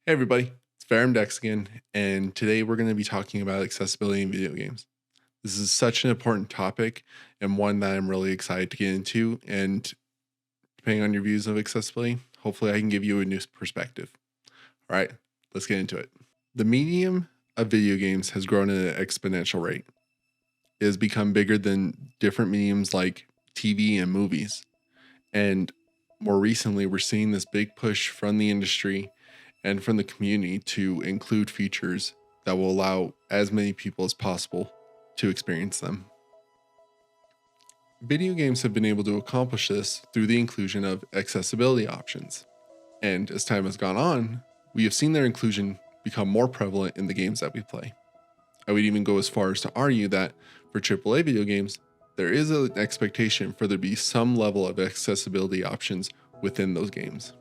Hey everybody, it's Dex again, and today we're going to be talking about accessibility in video games. This is such an important topic and one that I'm really excited to get into, and depending on your views of accessibility, hopefully I can give you a new perspective. All right, let's get into it. The medium of video games has grown at an exponential rate. It has become bigger than different mediums like TV and movies. And more recently, we're seeing this big push from the industry and from the community to include features that will allow as many people as possible to experience them. Video games have been able to accomplish this through the inclusion of accessibility options. And as time has gone on, we have seen their inclusion become more prevalent in the games that we play. I would even go as far as to argue that for AAA video games, there is an expectation for there to be some level of accessibility options within those games.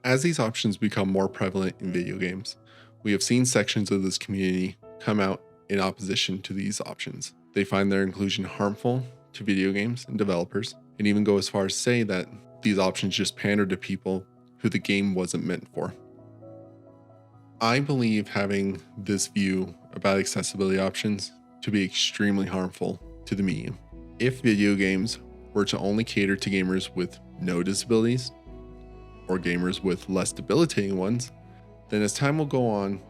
As these options become more prevalent in video games, we have seen sections of this community come out in opposition to these options. They find their inclusion harmful to video games and developers, and even go as far as say that these options just pander to people who the game wasn't meant for. I believe having this view about accessibility options to be extremely harmful to the medium. If video games were to only cater to gamers with no disabilities, or gamers with less debilitating ones, then as time will go on,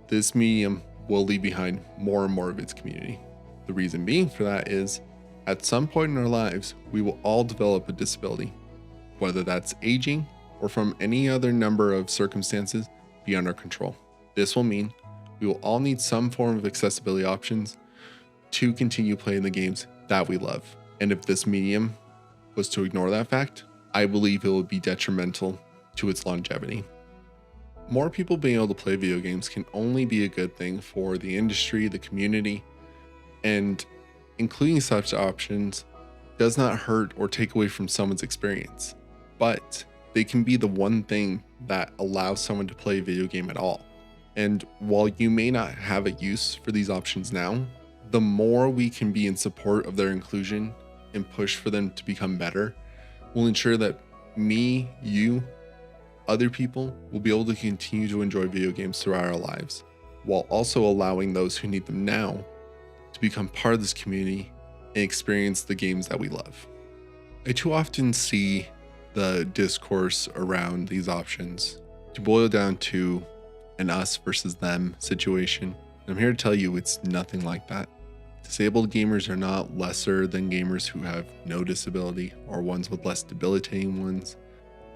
this medium will leave behind more and more of its community. The reason being for that is, at some point in our lives, we will all develop a disability, whether that's aging or from any other number of circumstances beyond our control. This will mean we will all need some form of accessibility options to continue playing the games that we love. And if this medium was to ignore that fact, I believe it would be detrimental to its longevity. More people being able to play video games can only be a good thing for the industry, the community, and including such options does not hurt or take away from someone's experience, but they can be the one thing that allows someone to play a video game at all. And while you may not have a use for these options now, the more we can be in support of their inclusion and push for them to become better will ensure that me, you, other people will be able to continue to enjoy video games throughout our lives, while also allowing those who need them now to become part of this community and experience the games that we love. I too often see the discourse around these options to boil down to an us versus them situation. And I'm here to tell you it's nothing like that. Disabled gamers are not lesser than gamers who have no disability or ones with less debilitating ones.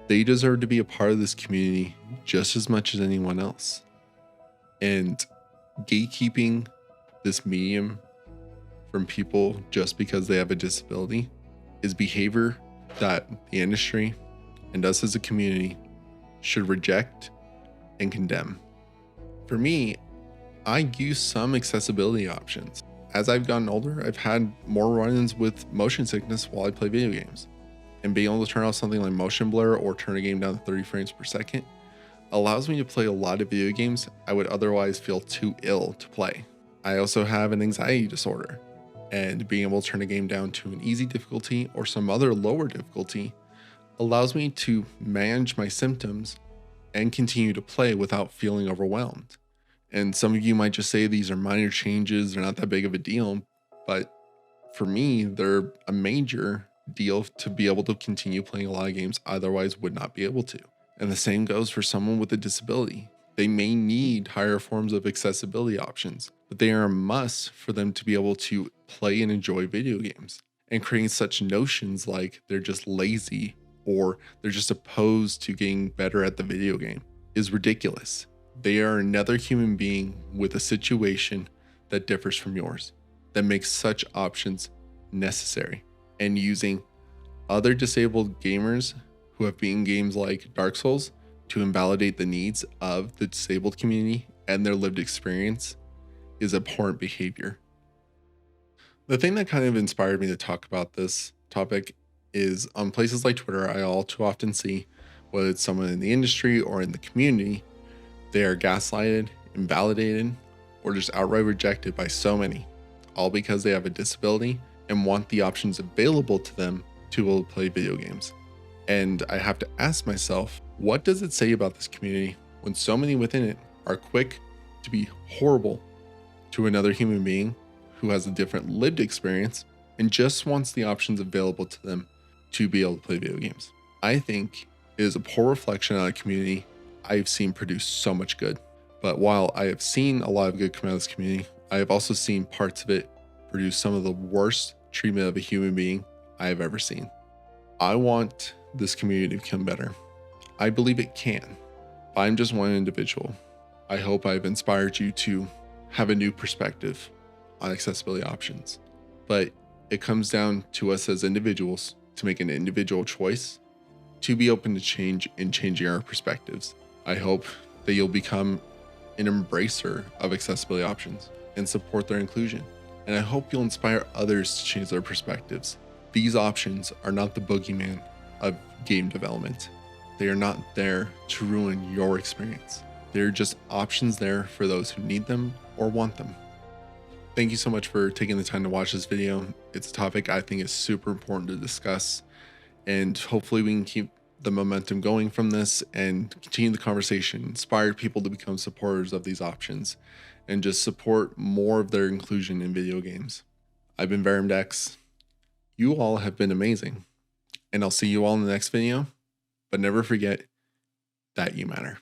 They deserve to be a part of this community just as much as anyone else. And gatekeeping this medium from people just because they have a disability is behavior that the industry and us as a community should reject and condemn. For me, I use some accessibility options. As I've gotten older, I've had more run-ins with motion sickness while I play video games. And being able to turn off something like motion blur or turn a game down to 30 frames per second allows me to play a lot of video games I would otherwise feel too ill to play. I also have an anxiety disorder, and being able to turn a game down to an easy difficulty or some other lower difficulty allows me to manage my symptoms and continue to play without feeling overwhelmed. And some of you might just say these are minor changes, they're not that big of a deal, but for me, they're a major deal to be able to continue playing a lot of games I otherwise would not be able to. And the same goes for someone with a disability. They may need higher forms of accessibility options, but they are a must for them to be able to play and enjoy video games. And creating such notions like they're just lazy or they're just opposed to getting better at the video game is ridiculous. They are another human being with a situation that differs from yours, that makes such options necessary. And using other disabled gamers who have beaten games like Dark Souls to invalidate the needs of the disabled community and their lived experience is abhorrent behavior. The thing that kind of inspired me to talk about this topic is on places like Twitter, I all too often see, whether it's someone in the industry or in the community, they are gaslighted, invalidated, or just outright rejected by so many, all because they have a disability and want the options available to them to play video games. And I have to ask myself, what does it say about this community when so many within it are quick to be horrible to another human being who has a different lived experience and just wants the options available to them to be able to play video games. I think it is a poor reflection on a community I've seen produce so much good. But while I have seen a lot of good come out of this community, I have also seen parts of it produce some of the worst treatment of a human being I have ever seen. I want this community to become better. I believe it can. But I'm just one individual. I hope I've inspired you to have a new perspective on accessibility options. But it comes down to us as individuals to make an individual choice, to be open to change and changing our perspectives. I hope that you'll become an embracer of accessibility options and support their inclusion. And I hope you'll inspire others to change their perspectives. These options are not the boogeyman of game development. They are not there to ruin your experience. They're just options there for those who need them or want them. Thank you so much for taking the time to watch this video. It's a topic I think is super important to discuss, and hopefully we can keep the momentum going from this and continue the conversation, inspire people to become supporters of these options, and just support more of their inclusion in video games. I've been VaramDex. You all have been amazing, and I'll see you all in the next video, but never forget that you matter.